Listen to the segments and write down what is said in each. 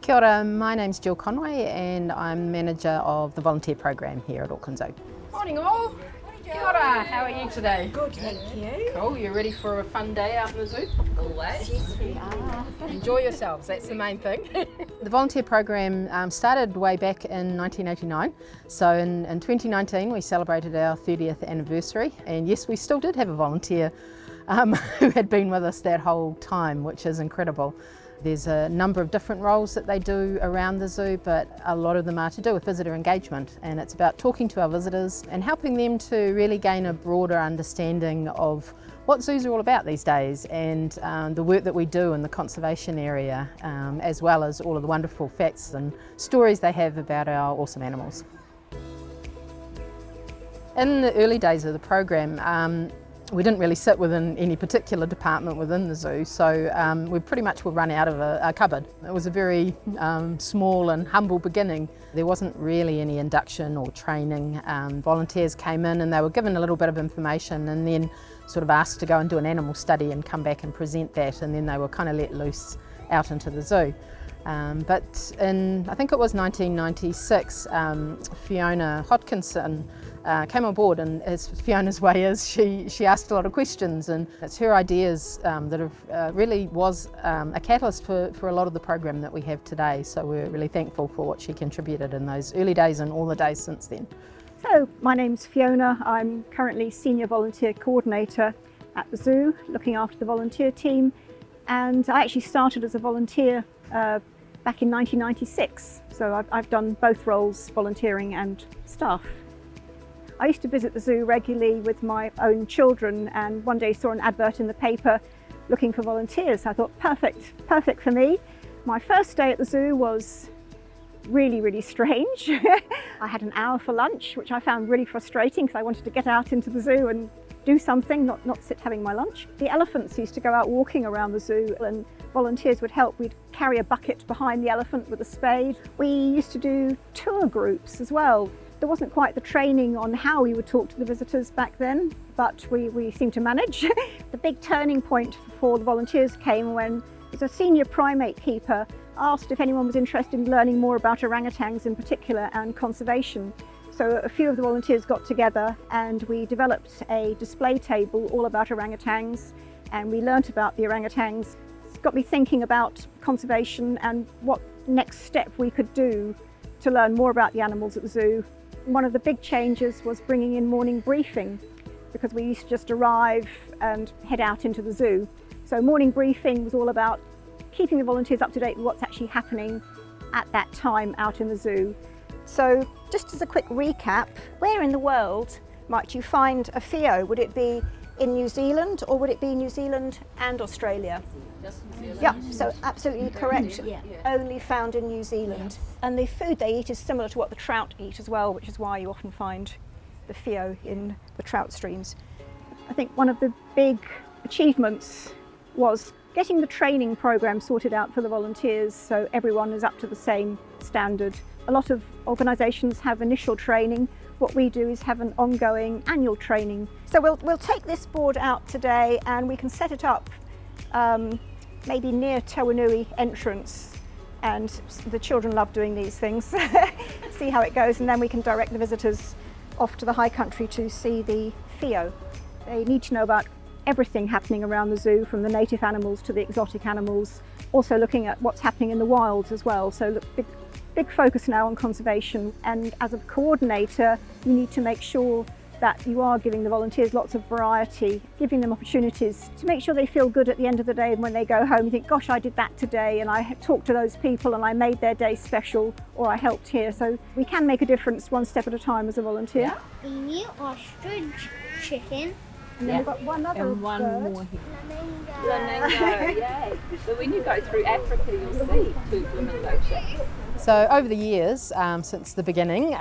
Kia ora, my name's Jill Conway and I'm manager of the volunteer program here at Auckland Zoo. Morning all! Kia ora, how are you today? Good, thank you. Cool, you ready for a fun day out in the zoo? Always. Yes, we are. Enjoy yourselves, that's the main thing. The volunteer program started way back in 1989, so in 2019 we celebrated our 30th anniversary, and yes, we still did have a volunteer who had been with us that whole time, which is incredible. There's a number of different roles that they do around the zoo, but a lot of them are to do with visitor engagement, and it's about talking to our visitors and helping them to really gain a broader understanding of what zoos are all about these days, and the work that we do in the conservation area, as well as all of the wonderful facts and stories they have about our awesome animals. In the early days of the program, we didn't really sit within any particular department within the zoo, so we pretty much were run out of a cupboard. It was a very small and humble beginning. There wasn't really any induction or training. Volunteers came in and they were given a little bit of information and then sort of asked to go and do an animal study and come back and present that, and then they were kind of let loose out into the zoo. But in, I think it was 1996, Fiona Hodkinson came on board, and as Fiona's way is, she asked a lot of questions, and it's her ideas that have really was a catalyst for a lot of the program that we have today. So we're really thankful for what she contributed in those early days and all the days since then. So my name's Fiona. I'm currently Senior Volunteer Coordinator at the zoo, looking after the volunteer team, and I actually started as a volunteer back in 1996, so I've done both roles, volunteering and staff. I used to visit the zoo regularly with my own children, and one day saw an advert in the paper looking for volunteers. I thought, perfect for me. My first day at the zoo was really strange. I had an hour for lunch, which I found really frustrating because I wanted to get out into the zoo and do something, not sit having my lunch. The elephants used to go out walking around the zoo, and volunteers would help. We'd carry a bucket behind the elephant with a spade. We used to do tour groups as well. There wasn't quite the training on how we would talk to the visitors back then, but we seemed to manage. The big turning point for the volunteers came when a senior primate keeper asked if anyone was interested in learning more about orangutans in particular and conservation. So a few of the volunteers got together and we developed a display table all about orangutans, and we learnt about the orangutans. It's got me thinking about conservation and what next step we could do to learn more about the animals at the zoo. One of the big changes was bringing in morning briefing, because we used to just arrive and head out into the zoo. So morning briefing was all about keeping the volunteers up to date with what's actually happening at that time out in the zoo. So just as a quick recap, where in the world might you find a Fio? Would it be in New Zealand, or would it be New Zealand and Australia? Just New Zealand. Yeah, so absolutely correct. Yeah. Only found in New Zealand. And the food they eat is similar to what the trout eat as well, which is why you often find the Fio in the trout streams. I think one of the big achievements was getting the training program sorted out for the volunteers, so everyone is up to the same standard. A lot of organisations have initial training. What we do is have an ongoing annual training. So we'll take this board out today and we can set it up maybe near Tawanui entrance, and the children love doing these things. See how it goes, and then we can direct the visitors off to the high country to see the Fio. They need to know about everything happening around the zoo, from the native animals to the exotic animals, also looking at what's happening in the wild as well. So look, big focus now on conservation, and as a coordinator you need to make sure that you are giving the volunteers lots of variety, giving them opportunities to make sure they feel good at the end of the day, and when they go home you think, gosh, I did that today and I talked to those people and I made their day special, or I helped here. So we can make a difference one step at a time as a volunteer. Emu, ostrich, chicken. And then we've got one other And one bird. more here. Flamingo. Flamingo, yay. So when you go through Africa, you'll see 2 flamingos. So over the years, since the beginning,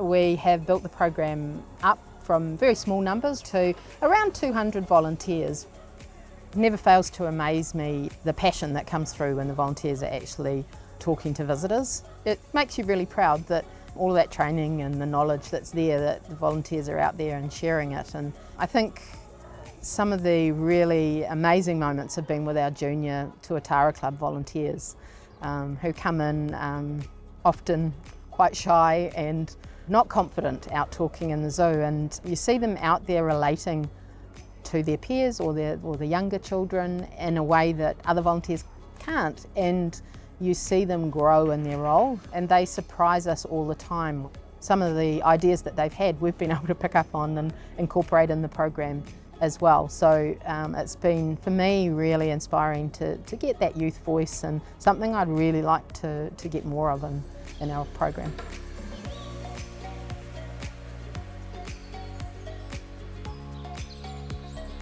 we have built the program up from very small numbers to around 200 volunteers. It never fails to amaze me the passion that comes through when the volunteers are actually talking to visitors. It makes you really proud that all of that training and the knowledge that's there, that the volunteers are out there and sharing it. And I think some of the really amazing moments have been with our junior Tuatara Club volunteers. who come in often quite shy and not confident out talking in the zoo, and you see them out there relating to their peers or the younger children in a way that other volunteers can't, and you see them grow in their role, and they surprise us all the time. Some of the ideas that they've had we've been able to pick up on and incorporate in the program as well. So it's been, for me, really inspiring to get that youth voice, and something I'd really like to get more of in our program.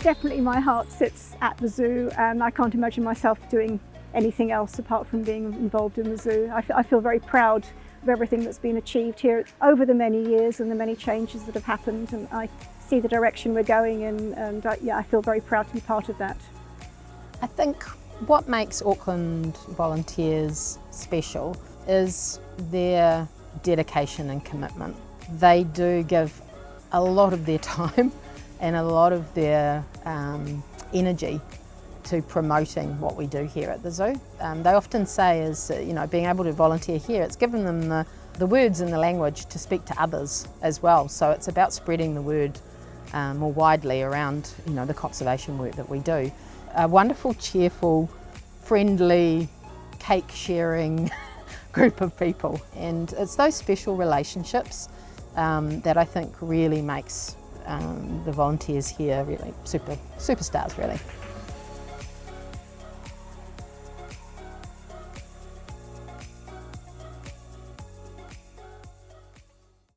Definitely my heart sits at the zoo, and I can't imagine myself doing anything else apart from being involved in the zoo. I feel very proud of everything that's been achieved here over the many years and the many changes that have happened, and I see the direction we're going in, and I feel very proud to be part of that. I think what makes Auckland volunteers special is their dedication and commitment. They do give a lot of their time and a lot of their energy to promoting what we do here at the zoo. They often say is, being able to volunteer here, it's given them the words and the language to speak to others as well. So it's about spreading the word more widely around, the conservation work that we do. A wonderful, cheerful, friendly, cake sharing group of people, and it's those special relationships that I think really makes the volunteers here really superstars, really.